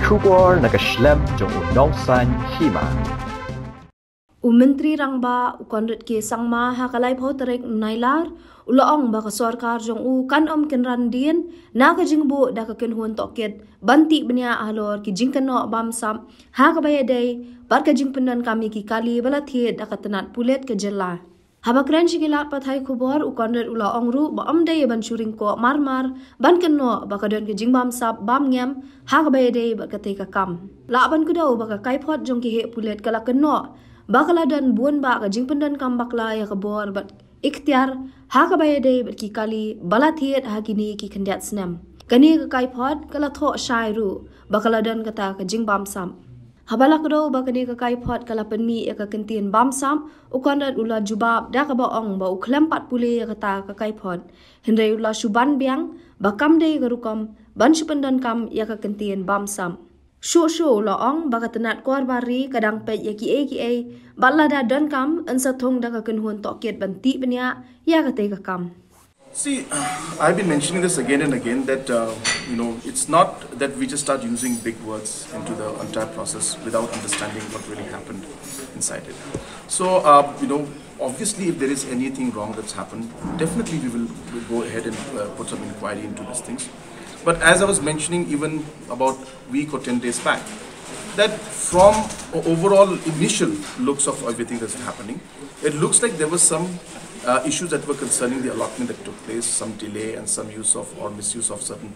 Kubor nakaslem jong unongsan Hima. Menteri Rangba Conrad ke sangma hakalai photarek nailar ulaong baka sarkar jong kan Conrad din naga jingbu da ka kenhun toket banti benya Halor ki Kynnoh Bamsap hakabaya dei barka jingpenan kami ki kali bala Thied da ka tenat Pulit ke jela habakran shigilat pathai khubor Conrad ulaong ru ba dei ban Ryngkoh marmar ban Kynnoh baka don ke Bamsap bam ngem hakabaya dei barka te ka kam la ban kudau baka kai phot jong ki he Pulit kala Kynnoh bakala dan buan ba ka jingpendan kam bakla ya kabor bat ikhtiar ha ka bayade bat ki kali bala Thied ha kini ki khandiat snam kani ka kai phot kala tho shai ru bakala dan kata ka Bamsap habala kdo ba kani ka kai phot kala penmi ya ka kentin Bamsap Conrad ula jubab da ka ba ong ba ukhlam pat pule ya kata ka kai phot hindai ula suban biang ba kam dei ka rukom ban supendan kam ya ka kentin Bamsap Shu la ong baka tenat kuar bari kadang pet ya ki a bala da don kam ansa thong da ka kenhun toket banti benya ya ka te ka kam. See, I've been mentioning this again and again that it's not that we just start using big words into the entire process without understanding what really happened inside it. So obviously if there is anything wrong that's happened, definitely we'll go ahead and put some inquiry into these things. But as I was mentioning even about a week or 10 days back, that from overall initial looks of everything that's happening, it looks like there were some issues that were concerning the allotment that took place, some delay and some use of or misuse of certain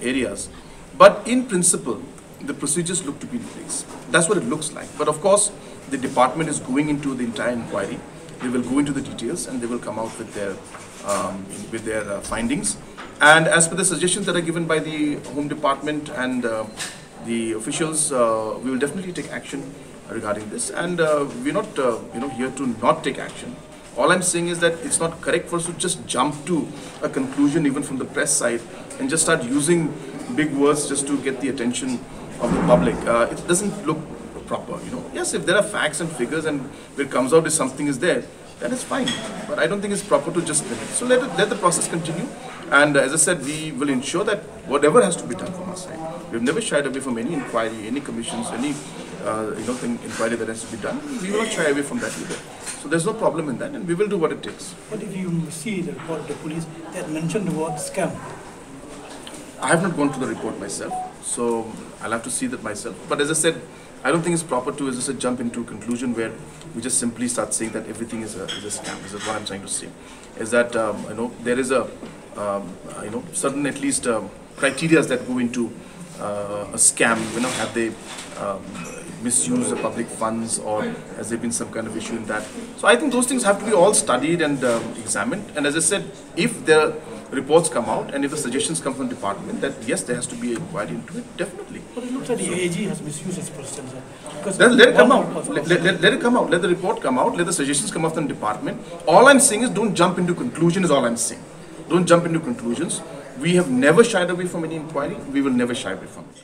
areas. But in principle, the procedures look to be in place. That's what it looks like. But of course, the department is going into the entire inquiry. They will go into the details and they will come out with their findings. And as per the suggestions that are given by the Home Department and the officials, we will definitely take action regarding this. And we're not here to not take action. All I'm saying is that it's not correct for us to just jump to a conclusion even from the press side and just start using big words just to get the attention of the public. It doesn't look proper. Yes, if there are facts and figures and where it comes out if something is there, then it's fine. But I don't think it's proper to just limit. So let the process continue. And as I said, we will ensure that whatever has to be done from our side. We've never shied away from any inquiry, any commissions, any inquiry that has to be done. We will not shy away from that either. So there's no problem in that, and we will do what it takes. But if you see the report of the police, they mentioned the word scam. I have not gone to the report myself, so I'll have to see that myself. But as I said, I don't think it's proper to, as I said, jump into a conclusion where we just simply start saying that everything is a scam. This is what I'm trying to say. Is that there is a certain at least criteria that go into a scam. Have they misused the public funds or has there been some kind of issue in that? So I think those things have to be all studied and examined. And as I said, if the reports come out and if the suggestions come from the department that yes, there has to be an inquiry into it, definitely. But it looks like the AG has misused its position, sir. Let it come out. Let it come out. Let the report come out. Let the suggestions come out from the department. All I'm saying is don't jump into conclusion is all I'm saying. Don't jump into conclusions. We have never shied away from any inquiry. We will never shy away from it.